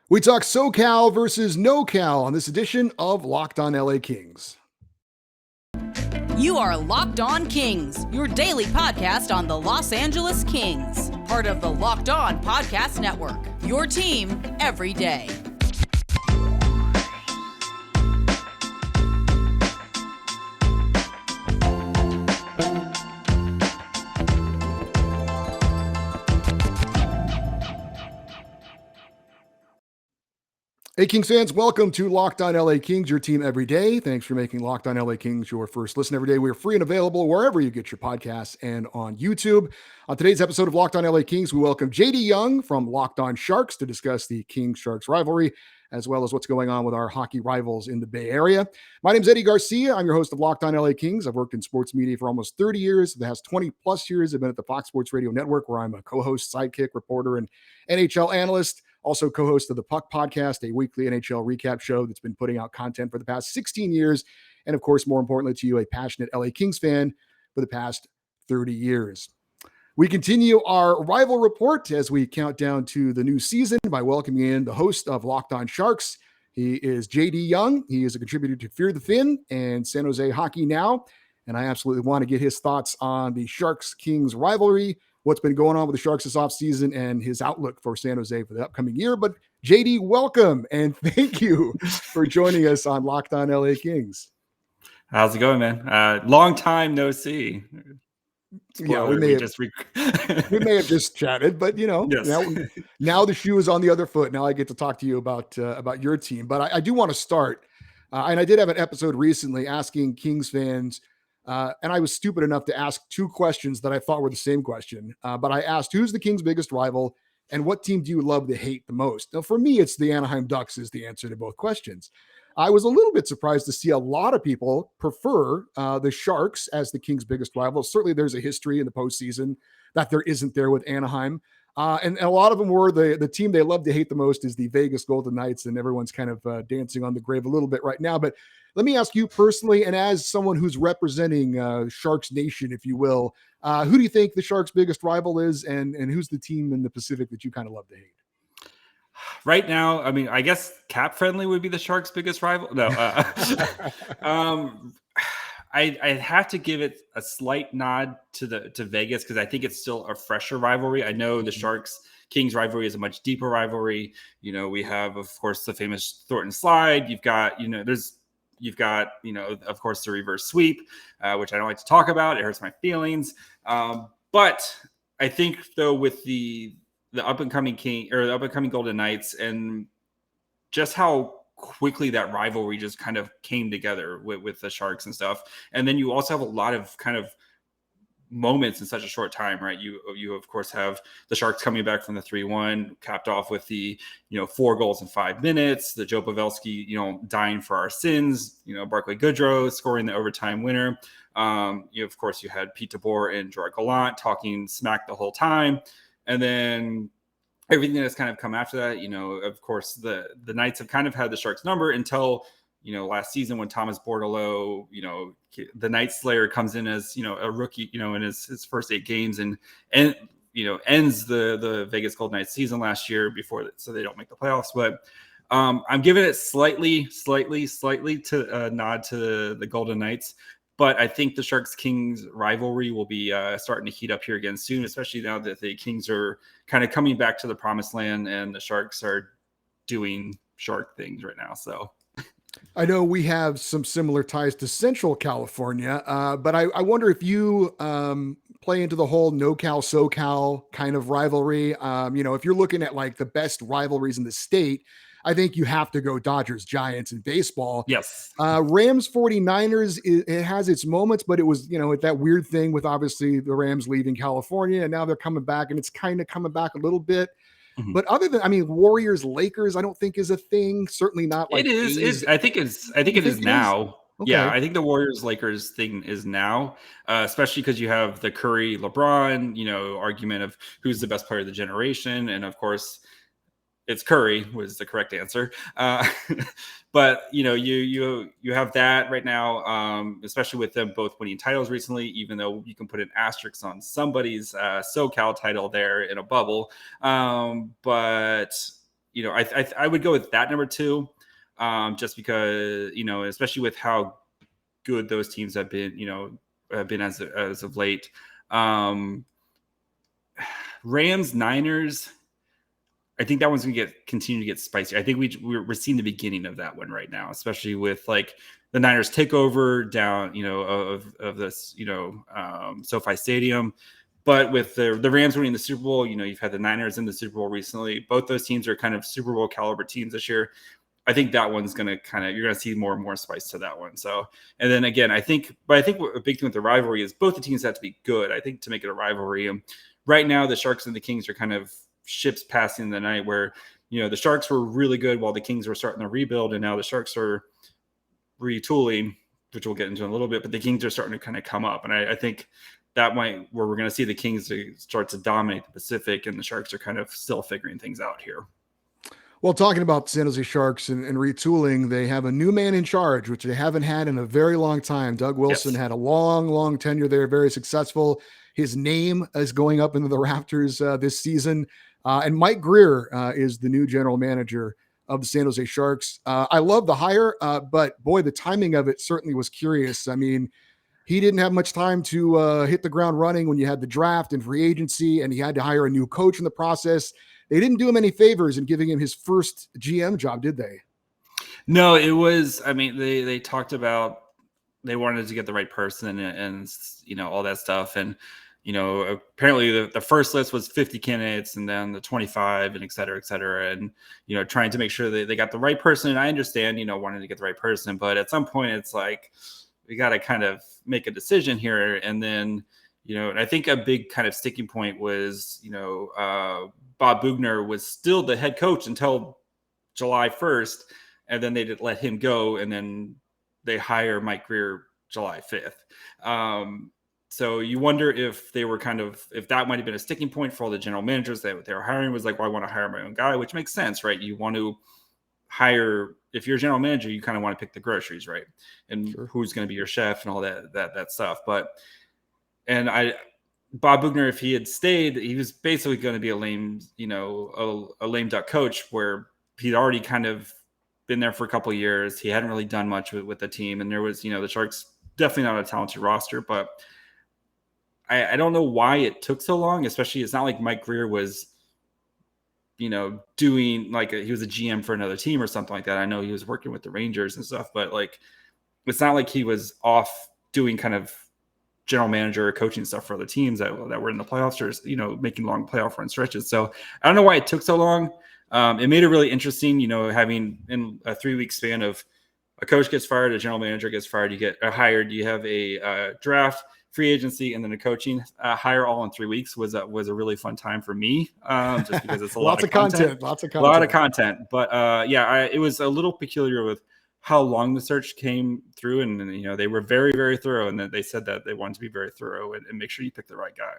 We talk SoCal versus NoCal on this edition of Locked On LA Kings. You are Locked On Kings, your daily podcast on the Los Angeles Kings, part of the Locked On Podcast Network, your team every day. Hey, Kings fans, welcome to Locked On LA Kings, your team every day. Thanks for making Locked On LA Kings your first listen every day. We are free and available wherever you get your podcasts and on YouTube. On today's episode of Locked On LA Kings, we welcome JD Young from Locked On Sharks to discuss the Kings-Sharks rivalry, as well as what's going on with our hockey rivals in the Bay Area. My name is Eddie Garcia. I'm your host of Locked On LA Kings. I've worked in sports media for almost 30 years. The past 20 plus years, I've been at the Fox Sports Radio Network, where I'm a co-host, sidekick, reporter, and NHL analyst. Also co-host of the Puck Podcast, a weekly NHL recap show that's been putting out content for the past 16 years. And of course, more importantly to you, a passionate LA Kings fan for the past 30 years. We continue our rival report as we count down to the new season by welcoming in the host of Locked On Sharks. He is JD Young. He is a contributor to Fear the Fin and San Jose Hockey Now. And I absolutely want to get his thoughts on the Sharks-Kings rivalry, what's been going on with the Sharks this offseason, and his outlook for San Jose for the upcoming year. But JD, welcome, and thank you for joining us on Locked On LA Kings. How's it going, man? Long time no see. Spoiler, yeah, we may have just chatted, but you know, yes. now the shoe is on the other foot. Now I get to talk to you about your team. But I do want to start, and I did have an episode recently asking Kings fans. And I was stupid enough to ask two questions that I thought were the same question. But I asked, who's the Kings' biggest rival and what team do you love to hate the most? Now, for me, it's the Anaheim Ducks is the answer to both questions. I was a little bit surprised to see a lot of people prefer the Sharks as the Kings' biggest rival. Certainly there's a history in the postseason that there isn't there with Anaheim. And a lot of them were the team they love to hate the most is the Vegas Golden Knights, and everyone's kind of dancing on the grave a little bit right now. But let me ask you personally, and as someone who's representing Sharks Nation, if you will, who do you think the Sharks' biggest rival is, and who's the team in the Pacific that you kind of love to hate? Right now, I mean, I guess Cap Friendly would be the Sharks' biggest rival. No, I'd have to give it a slight nod to Vegas because I think it's still a fresher rivalry. I know the Sharks Kings rivalry is a much deeper rivalry. You know, we have, of course, the famous Thornton slide. You've got, of course, the reverse sweep, which I don't like to talk about. It hurts my feelings. But I think though, with the up and coming Golden Knights and just how quickly that rivalry just kind of came together with the Sharks and stuff. And then you also have a lot of kind of moments in such a short time, right? You of course have the Sharks coming back from the 3-1, capped off with the 4 goals in 5 minutes, the Joe Pavelski dying for our sins, Barclay Goodrow scoring the overtime winner. Of course you had Pete DeBoer and Gerard Gallant talking smack the whole time, and then everything that's kind of come after that, of course the Knights have kind of had the Sharks number until last season when Thomas Bordeleau, the Night Slayer comes in as, a rookie, in his first 8 games and ends the Vegas Golden Knights season last year so they don't make the playoffs. But I'm giving it slightly to nod to the Golden Knights. But I think the Sharks-Kings rivalry will be starting to heat up here again soon, especially now that the Kings are kind of coming back to the promised land and the Sharks are doing Shark things right now. So I know we have some similar ties to Central California, but I wonder if you play into the whole NoCal, SoCal kind of rivalry. If you're looking at like the best rivalries in the state, I think you have to go Dodgers Giants in baseball. Yes. Rams 49ers, it has its moments, but it was, that weird thing with obviously the Rams leaving California and now they're coming back and it's kind of coming back a little bit. Mm-hmm. But other than, Warriors Lakers, I don't think is a thing. Certainly not like it is. I think it is now. Okay. Yeah, I think the Warriors Lakers thing is now, especially because you have the Curry LeBron, argument of who's the best player of the generation, and of course, it's Curry was the correct answer. But you have that right now, especially with them both winning titles recently, even though you can put an asterisk on somebody's SoCal title there in a bubble. But I would go with that number 2, just because, especially with how good those teams have been, as of late. Rams, Niners, I think that one's going to continue to get spicy. I think we're seeing the beginning of that one right now, especially with like the Niners takeover down, of this, SoFi Stadium. But with the Rams winning the Super Bowl, you've had the Niners in the Super Bowl recently. Both those teams are kind of Super Bowl caliber teams this year. I think that one's going to you're going to see more and more spice to that one. So, and then again, I think a big thing with the rivalry is both the teams have to be good, I think, to make it a rivalry. Right now, the Sharks and the Kings are kind of ships passing the night where, the Sharks were really good while the Kings were starting to rebuild. And now the Sharks are retooling, which we'll get into in a little bit, but the Kings are starting to kind of come up. And I think that might where we're going to see the Kings start to dominate the Pacific, and the Sharks are kind of still figuring things out here. Well, talking about San Jose Sharks and retooling, they have a new man in charge, which they haven't had in a very long time. Doug Wilson had a long tenure there, very successful. His name is going up into the rafters this season. And Mike Grier is the new general manager of the San Jose Sharks. I love the hire, but boy, the timing of it certainly was curious. I mean, he didn't have much time to hit the ground running when you had the draft and free agency, and he had to hire a new coach in the process. They didn't do him any favors in giving him his first GM job, did they? No, it was, they talked about they wanted to get the right person and all that stuff. And, apparently the first list was 50 candidates and then the 25 and et cetera, et cetera. And, trying to make sure that they got the right person. And I understand, wanting to get the right person, but at some point it's like, we got to kind of make a decision here. And then, and I think a big kind of sticking point was, Bob Bugner was still the head coach until July 1st, and then they did let him go, and then they hire Mike Grier July 5th. So you wonder if they were if that might have been a sticking point for all the general managers that they were hiring, was like, well, I want to hire my own guy, which makes sense, right? You want to hire, if you're a general manager, you kind of want to pick the groceries, right? And who's going to be your chef and all that stuff. Bob Bugner, if he had stayed, he was basically going to be a lame duck coach, where he'd already kind of been there for a couple of years. He hadn't really done much with the team. And there was, the Sharks definitely not a talented roster, but I don't know why it took so long, especially it's not like Mike Grier was, doing like he was a GM for another team or something like that. I know he was working with the Rangers and stuff, but like, it's not like he was off doing kind of general manager or coaching stuff for other teams that were in the playoffs or, making long playoff run stretches. So I don't know why it took so long. It made it really interesting, having in a 3-week span of a coach gets fired, a general manager gets fired, you get hired, you have a draft, free agency, and then a coaching hire all in 3 weeks was a really fun time for me, just because it's a lot of content. A lot of content. But it was a little peculiar with how long the search came through, and they were very, very thorough, and they said that they wanted to be very thorough and make sure you pick the right guy.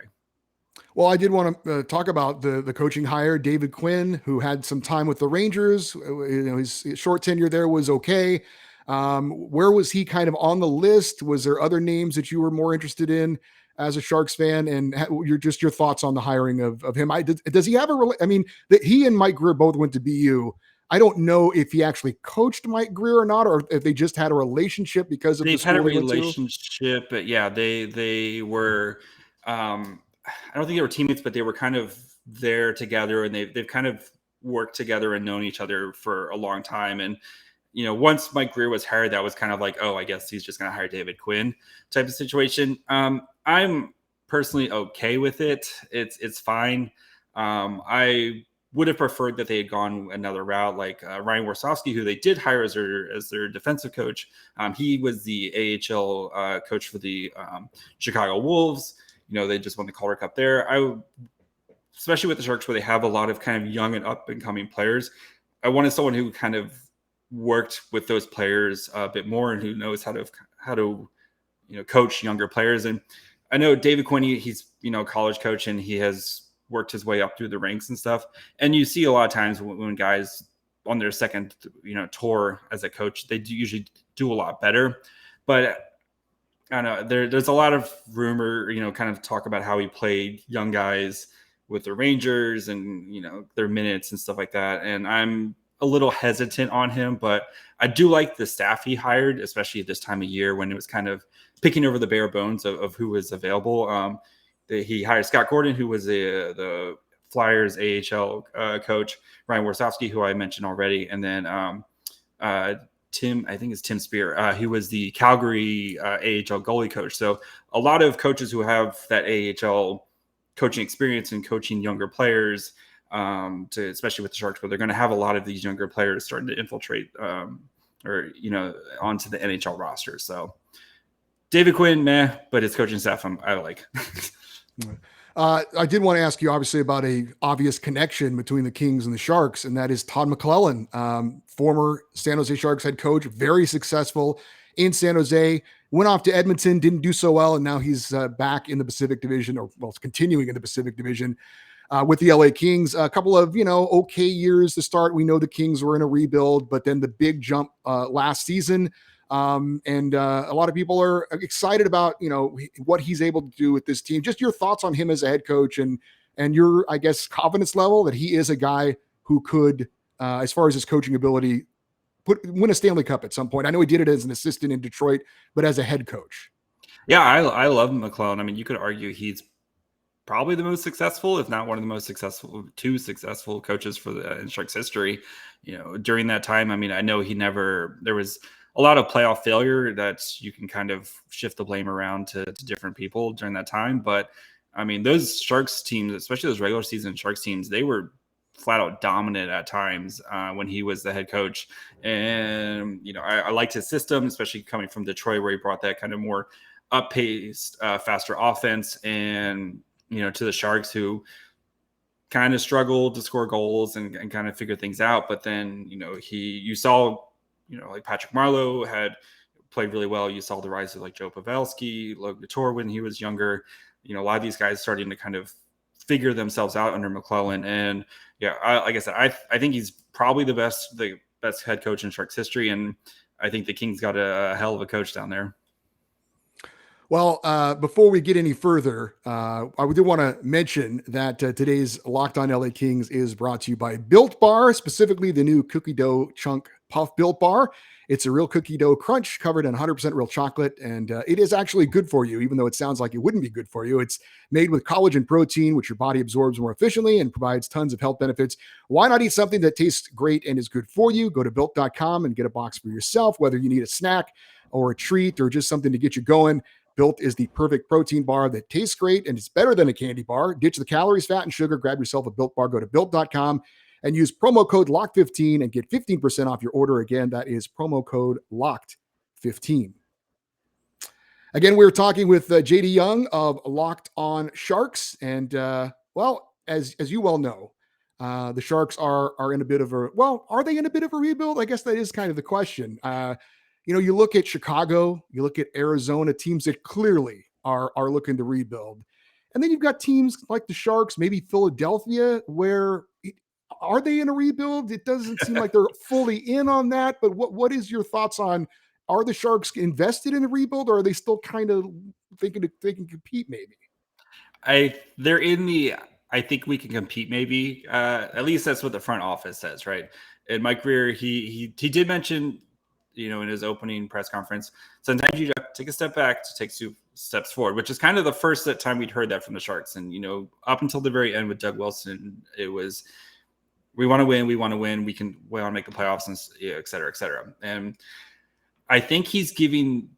Well, I did want to talk about the coaching hire, David Quinn, who had some time with the Rangers. His short tenure there was okay. Where was he kind of on the list? Was there other names that you were more interested in as a Sharks fan? And your thoughts on the hiring of him? Does he have he and Mike Grier both went to BU. I don't know if he actually coached Mike Grier or not, or if they just had a relationship because of the school had a relationship. But yeah, they were. I don't think they were teammates, but they were kind of there together, and they've kind of worked together and known each other for a long time. And once Mike Grier was hired, that was kind of like, oh, I guess he's just going to hire David Quinn type of situation. I'm personally okay with it. It's fine. I would have preferred that they had gone another route, like Ryan Warsofsky, who they did hire as their defensive coach. He was the AHL coach for the Chicago Wolves. They just won the Calder Cup there. Especially with the Sharks, where they have a lot of kind of young and up and coming players, I wanted someone who kind of worked with those players a bit more and who knows how to coach younger players. And I know David Quinn, he's a college coach, and he has worked his way up through the ranks and stuff. And you see a lot of times when guys on their second, tour as a coach, they usually do a lot better. But I don't know, there's a lot of rumor, kind of talk about how he played young guys the Rangers and, their minutes and stuff like that. And I'm a little hesitant on him, but I do like the staff he hired, especially at this time of year when it was kind of picking over the bare bones of who was available. He hired Scott Gordon, who was the Flyers AHL coach, Ryan Warsofsky, who I mentioned already, and then Tim, I think it's Tim Spear, who was the Calgary AHL goalie coach. So a lot of coaches who have that AHL coaching experience and coaching younger players, especially with the Sharks, but they're going to have a lot of these younger players starting to infiltrate onto the NHL roster. So David Quinn, meh, but his coaching staff I like. I did want to ask you, obviously, about a obvious connection between the Kings and the Sharks, and that is Todd McLellan, former San Jose Sharks head coach, very successful in San Jose, went off to Edmonton, didn't do so well, and now he's back in the Pacific Division, or well, continuing in the Pacific Division with the LA Kings. A couple of, okay years to start. We know the Kings were in a rebuild, but then the big jump last season. And a lot of people are excited about, what he's able to do with this team. Just your thoughts on him as a head coach and your, I guess, confidence level that he is a guy who could, as far as his coaching ability, win a Stanley Cup at some point. I know he did it as an assistant in Detroit, but as a head coach. Yeah, I love McLellan. I mean, you could argue he's probably the most successful, if not one of the most successful coaches in Sharks history. During that time, I mean, I know there was a lot of playoff failure that you can kind of shift the blame around to different people during that time. But I mean, those Sharks teams, especially those regular season Sharks teams, they were flat out dominant at times when he was the head coach. And, I liked his system, especially coming from Detroit, where he brought that kind of more up-paced, faster offense and, to the Sharks, who kind of struggled to score goals and kind of figure things out. But then, you saw, like Patrick Marleau had played really well. You saw the rise of like Joe Pavelski, Logan Couture when he was younger. A lot of these guys starting to kind of figure themselves out under McLellan. And yeah, like I said, I think he's probably the best head coach in Sharks history. And I think the Kings got a hell of a coach down there. Well, before we get any further, I did want to mention that today's Locked On LA Kings is brought to you by Built Bar, specifically the new cookie dough chunk puff Built Bar. It's a real cookie dough crunch covered in 100% real chocolate, and it is actually good for you, even though it sounds like it wouldn't be good for you. It's made with collagen protein, which your body absorbs more efficiently and provides tons of health benefits. Why not eat something that tastes great and is good for you? Go to Built.com and get a box for yourself, whether you need a snack or a treat or just something to get you going. Built is the perfect protein bar that tastes great and it's better than a candy bar. Ditch the calories, fat, and sugar. Grab yourself a Built bar. Go to Built.com and use promo code LOCKED15 and get 15% off your order. Again, that is promo code LOCKED15. Again, we're talking with JD Young of Locked On Sharks. And, as you well know, the Sharks are in a bit of are they in a bit of a rebuild? I guess that is kind of the question. You look at Chicago, you look at Arizona, teams that clearly are looking to rebuild. And then you've got teams like the Sharks, maybe Philadelphia, where are they in a rebuild? It doesn't seem like they're fully in on that. But what is your thoughts on, are the Sharks invested in a rebuild, or are they still kind of thinking they can compete maybe? They're in the, I think we can compete maybe. At least that's what the front office says, right? And Mike Grier, he did mention, in his opening press conference, sometimes you take a step back to take 2 steps forward, which is kind of the first time we'd heard that from the Sharks. And, up until the very end with Doug Wilson, it was, we want to win, we want to make the playoffs, and et cetera, et cetera. And I think he's giving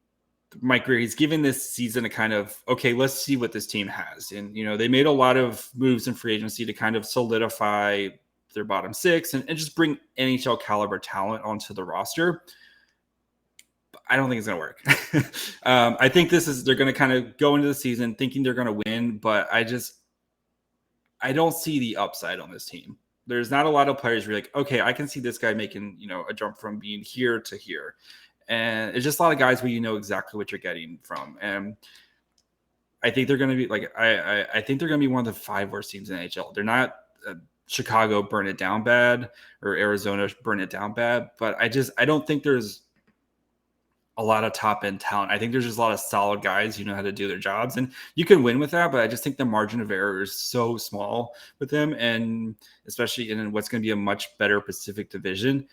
this season a kind of, okay, let's see what this team has. And, they made a lot of moves in free agency to kind of solidify their bottom 6 and just bring NHL caliber talent onto the roster. I don't think it's going to work. I think they're going to kind of go into the season thinking they're going to win, but I don't see the upside on this team. There's not a lot of players where you're like, okay, I can see this guy making, a jump from being here to here. And it's just a lot of guys where you know exactly what you're getting from. And I think they're going to be like, I think they're going to be one of the 5 worst teams in the NHL. They're not Chicago burn it down bad or Arizona burn it down bad, but I don't think there's a lot of top end talent. I think there's just a lot of solid guys who know how to do their jobs, and you can win with that. But I just think the margin of error is so small with them, and especially in what's going to be a much better Pacific Division.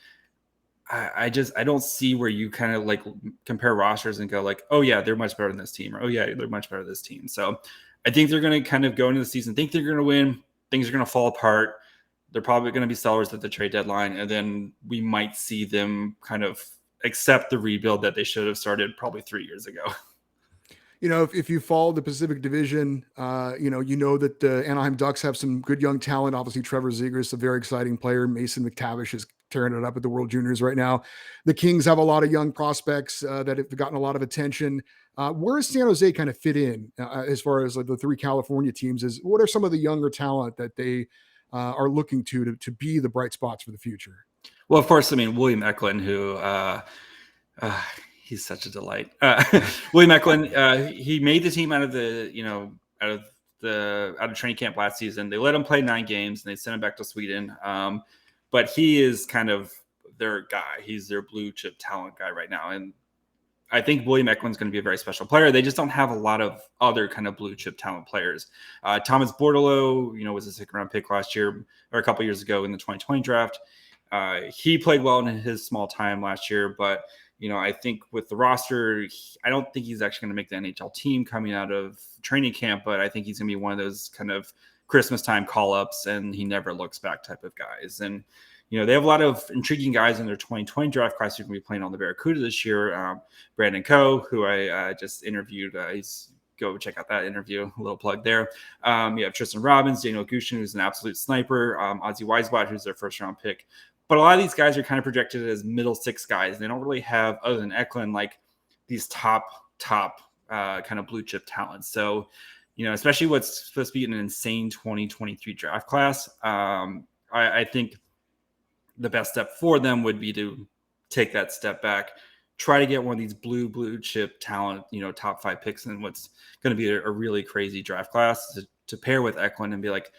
I don't see where you kind of like compare rosters and go like, oh yeah, they're much better than this team, or oh yeah, they're much better than this team. So I think they're going to kind of go into the season, think they're going to win. Things are going to fall apart. They're probably going to be sellers at the trade deadline, and then we might see them kind of accept the rebuild that they should have started probably 3 years ago. If you follow the Pacific Division, you know that the Anaheim Ducks have some good young talent. Obviously, Trevor Zegras is a very exciting player. Mason McTavish is tearing it up at the World Juniors right now. The Kings have a lot of young prospects that have gotten a lot of attention. Where does San Jose kind of fit in as far as like the three California teams? What are some of the younger talent that they are looking to be the bright spots for the future? Well, of course, I mean, William Eklund, who uh, he's such a delight. William Eklund, he made the team out of training camp last season. They let him play 9 games and they sent him back to Sweden. But he is kind of their guy. He's their blue chip talent guy right now. And I think William Eklund's going to be a very special player. They just don't have a lot of other kind of blue chip talent players. Thomas Bordeleau, was a second round pick last year or a couple years ago in the 2020 draft. He played well in his small time last year, but I think with the roster, I don't think he's actually going to make the NHL team coming out of training camp, but I think he's going to be one of those kind of Christmas time call-ups and he never looks back type of guys. And, they have a lot of intriguing guys in their 2020 draft class who are going to be playing on the Barracuda this year. Brandon Coe, who I just interviewed, go check out that interview, a little plug there. You have Tristan Robbins, Daniel Gushin, who's an absolute sniper, Ozzy Weisbot, who's their first round pick. But a lot of these guys are kind of projected as middle 6 guys. They don't really have, other than Eklund, like these top kind of blue chip talents. So, especially what's supposed to be an insane 2023 draft class. I think the best step for them would be to take that step back, try to get one of these blue chip talent, top 5 picks in what's going to be a really crazy draft class to pair with Eklund and be like,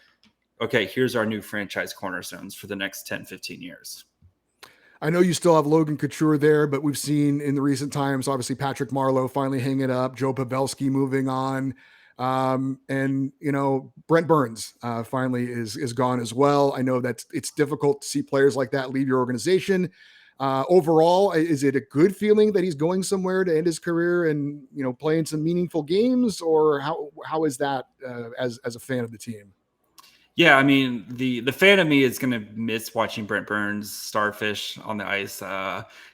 okay, here's our new franchise cornerstones for the next 10, 15 years. I know you still have Logan Couture there, but we've seen in the recent times, obviously Patrick Marleau finally hang it up, Joe Pavelski moving on. And Brent Burns finally is gone as well. I know that it's difficult to see players like that leave your organization. Overall, is it a good feeling that he's going somewhere to end his career and playing some meaningful games, or how is that as a fan of the team? Yeah, I mean, the fan of me is going to miss watching Brent Burns starfish on the ice,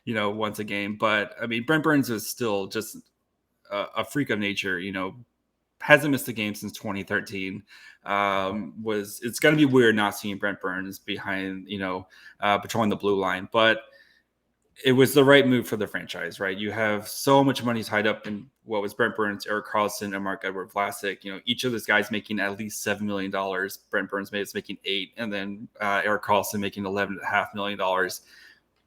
once a game. But I mean, Brent Burns is still just a freak of nature. Hasn't missed a game since 2013. It's going to be weird not seeing Brent Burns behind, patrolling the blue line, but it was the right move for the franchise, right? You have so much money tied up in what was Brent Burns, Erik Karlsson, and Mark-Edward Vlasic. Each of those guys making at least $7 million. Brent Burns making $8 million, and then Erik Karlsson making $11.5 million.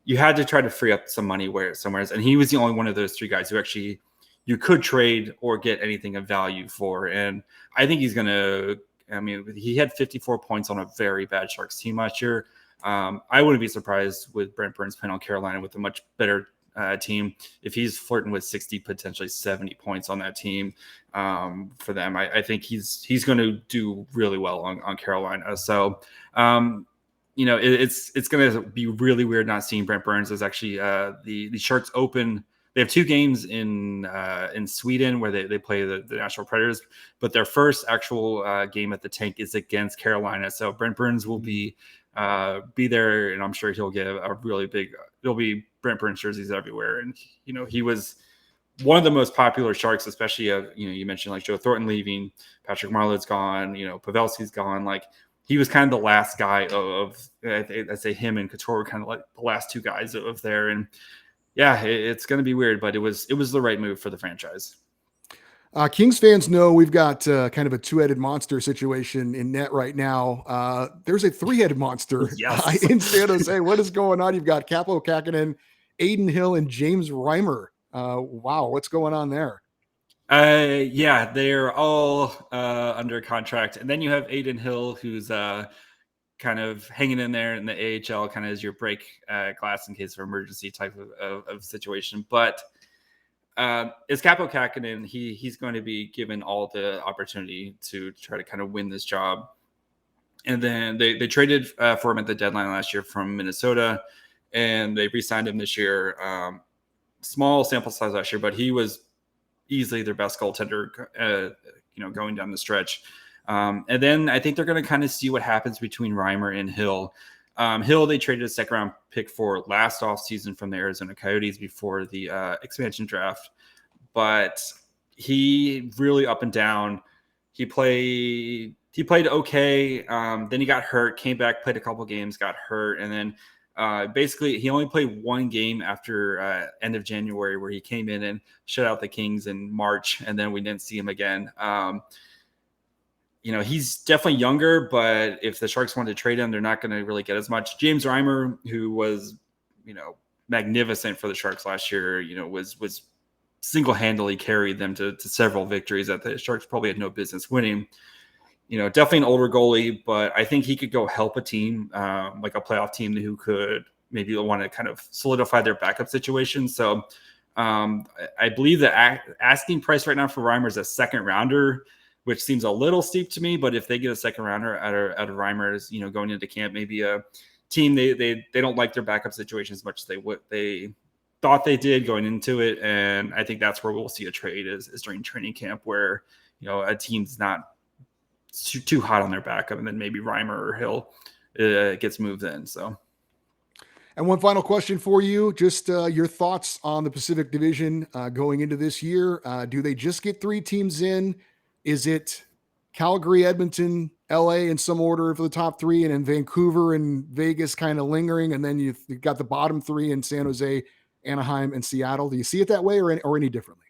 You had to try to free up some money somewhere, and he was the only one of those 3 guys who actually you could trade or get anything of value for. And I think he's going to. I mean, he had 54 points on a very bad Sharks team last year. I wouldn't be surprised with Brent Burns playing on Carolina with a much better team if he's flirting with 60, potentially 70 points on that team for them. I think he's going to do really well on Carolina. So, it's going to be really weird not seeing Brent Burns. As actually the Sharks open. They have 2 games in Sweden where they play the Nashville Predators, but their first actual game at the Tank is against Carolina. So Brent Burns will be there, and I'm sure he'll get a really big. There'll be Brent Burns jerseys everywhere, and he was one of the most popular Sharks, especially you mentioned like Joe Thornton leaving, Patrick Marleau's gone, Pavelski's gone. Like he was kind of the last guy of I'd say him and Couture were kind of like the last 2 guys of there, and yeah, it's going to be weird, but it was the right move for the franchise. Kings fans know we've got kind of a 2-headed monster situation in net right now. There's a 3-headed monster Yes. In San Jose. What is going on? You've got Kaapo Kähkönen, Aiden Hill, and James Reimer. Wow, what's going on there? Yeah, they're all under contract, and then you have Aiden Hill, who's kind of hanging in there in the AHL, kind of as your break glass in case of emergency type of situation. But Is Capo Kakinen. He's going to be given all the opportunity to try to kind of win this job. And then they traded for him at the deadline last year from Minnesota, and they re-signed him this year. Small sample size last year, but he was easily their best goaltender, going down the stretch. And then I think they're going to kind of see what happens between Reimer and Hill. Hill, they traded a second-round pick for last offseason from the Arizona Coyotes before the expansion draft. But he really up and down. He played okay. Then he got hurt, came back, played a couple games, got hurt. And then basically he only played one game after end of January where he came in and shut out the Kings in March. And then we didn't see him again. He's definitely younger, but if the Sharks wanted to trade him, they're not going to really get as much. James Reimer, who was, magnificent for the Sharks last year, was single-handedly carried them to several victories that the Sharks probably had no business winning. Definitely an older goalie, but I think he could go help a team, like a playoff team who could maybe want to kind of solidify their backup situation. So I believe the asking price right now for Reimer is a second rounder, which seems a little steep to me. But if they get a second rounder out of Reimer's, going into camp, maybe a team they don't like their backup situation as much as they thought they did going into it. And I think that's where we'll see a trade is during training camp where, a team's not too hot on their backup, and then maybe Reimer or Hill gets moved in. So. And one final question for you, just your thoughts on the Pacific Division going into this year. Do they just get 3 teams in? Is it Calgary, Edmonton, LA in some order for the top 3, and then Vancouver and Vegas kind of lingering, and then you've got the bottom 3 in San Jose, Anaheim, and Seattle? Do you see it that way or any differently?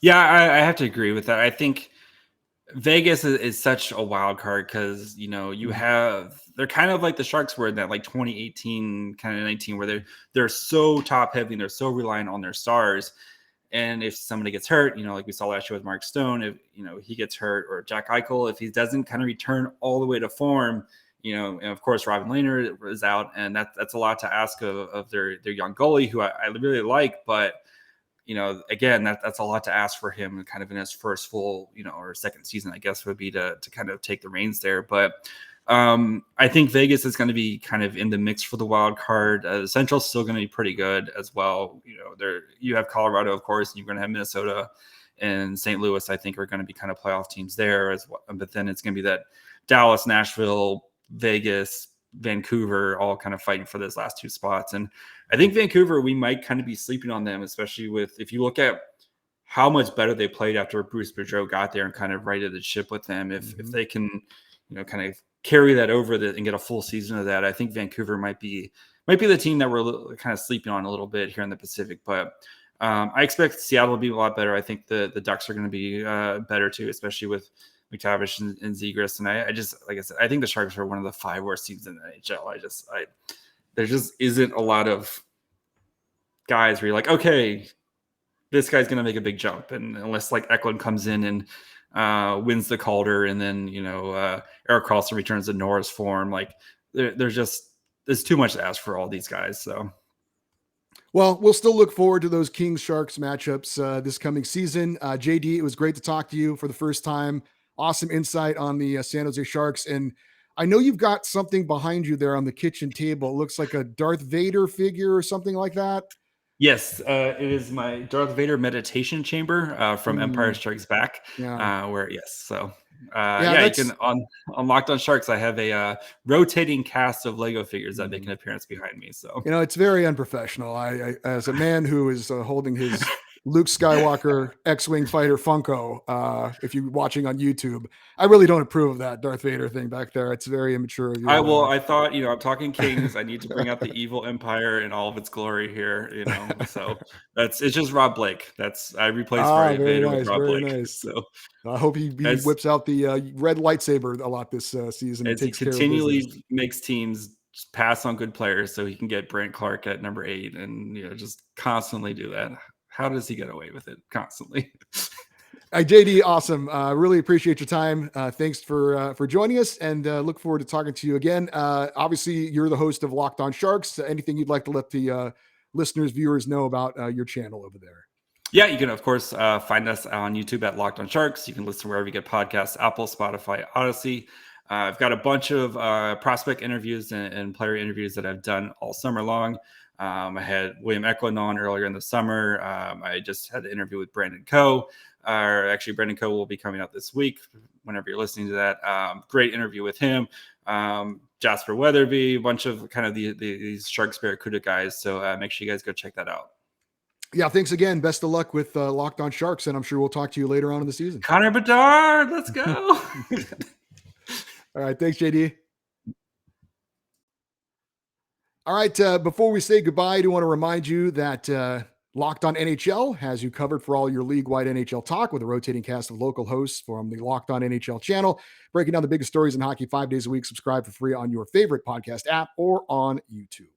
Yeah, I have to agree with that. I think Vegas is such a wild card because, they're kind of like the Sharks were in that like 2018, kind of 19, where they're so top heavy and they're so reliant on their stars. And if somebody gets hurt, like we saw last year with Mark Stone, if, he gets hurt, or Jack Eichel, if he doesn't kind of return all the way to form, and of course, Robin Lehner is out, and that's a lot to ask of their young goalie, who I really like. But, again, that's a lot to ask for him kind of in his first full, or second season, I guess, would be to kind of take the reins there. But I think Vegas is going to be kind of in the mix for the wild card. The Central's still going to be pretty good as well. You have Colorado, of course, and you're going to have Minnesota and St. Louis, I think, are going to be kind of playoff teams there as well. But then it's going to be that Dallas, Nashville, Vegas, Vancouver, all kind of fighting for those last 2 spots. And I think Vancouver, we might kind of be sleeping on them, especially if you look at how much better they played after Bruce Boudreau got there and kind of righted the ship with them. If they can, kind of carry that over and get a full season of that, I think Vancouver might be the team that we're kind of sleeping on a little bit here in the Pacific. But I expect Seattle to be a lot better. I think the Ducks are going to be better too, especially with McTavish and Zegras. And I just, like I said, I think the Sharks are one of the 5 worst teams in the NHL. There just isn't a lot of guys where you're like, okay, this guy's going to make a big jump. And unless like Eklund comes in and wins the Calder, and then, Erik Karlsson returns to Norris form, like there's too much to ask for all these guys. So. Well, we'll still look forward to those Kings-Sharks matchups this coming season. JD, it was great to talk to you for the first time. Awesome insight on the San Jose Sharks. And I know you've got something behind you there on the kitchen table. It looks like a Darth Vader figure or something like that. Yes, it is my Darth Vader meditation chamber from Empire Strikes Back. Yeah. You can on Locked On Sharks. I have a rotating cast of Lego figures that make an appearance behind me. So it's very unprofessional. I as a man who is holding his Luke Skywalker X-Wing fighter Funko, if you're watching on YouTube, I really don't approve of that Darth Vader thing back there. It's very immature of you. I thought, I'm talking Kings. I need to bring out the evil Empire in all of its glory here, So it's just Rob Blake. I replaced Vader with Rob Blake. Nice. So I hope he whips out the red lightsaber a lot this season. As he continually makes teams pass on good players, so he can get Brent Clark at number 8, and just constantly do that. How does he get away with it constantly? JD, awesome. Really appreciate your time. Thanks for joining us, and look forward to talking to you again. Obviously, you're the host of Locked On Sharks. Anything you'd like to let the listeners, viewers know about your channel over there? Yeah, you can, of course, find us on YouTube at Locked on Sharks. You can listen wherever you get podcasts, Apple, Spotify, Odyssey. I've got a bunch of prospect interviews and player interviews that I've done all summer long. I had William Eklund on earlier in the summer. I just had an interview with Brandon Coe. Actually, Brandon Coe will be coming out this week whenever you're listening to that. Great interview with him. Jasper Weatherby, a bunch of kind of these Sharks Barracuda guys. So make sure you guys go check that out. Yeah, thanks again. Best of luck with Locked On Sharks, and I'm sure we'll talk to you later on in the season. Connor Bedard, let's go. All right, thanks, JD. All right, before we say goodbye, I do want to remind you that Locked On NHL has you covered for all your league-wide NHL talk with a rotating cast of local hosts from the Locked On NHL channel, breaking down the biggest stories in hockey 5 days a week. Subscribe for free on your favorite podcast app or on YouTube.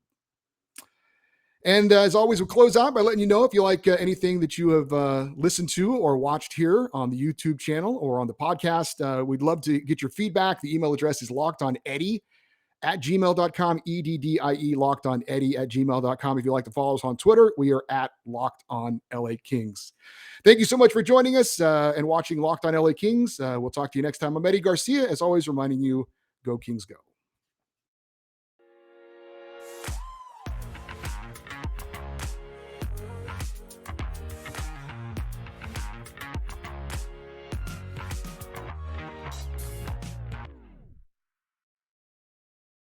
And as always, we'll close out by letting you know if you like anything that you have listened to or watched here on the YouTube channel or on the podcast. We'd love to get your feedback. The email address is lockedoneddie@gmail.com, EDDIE, lockedoneddie@gmail.com. If you'd like to follow us on Twitter, we are at Locked On LA Kings. Thank you so much for joining us and watching Locked On LA Kings. We'll talk to you next time. I'm Eddie Garcia, as always, reminding you, go Kings go.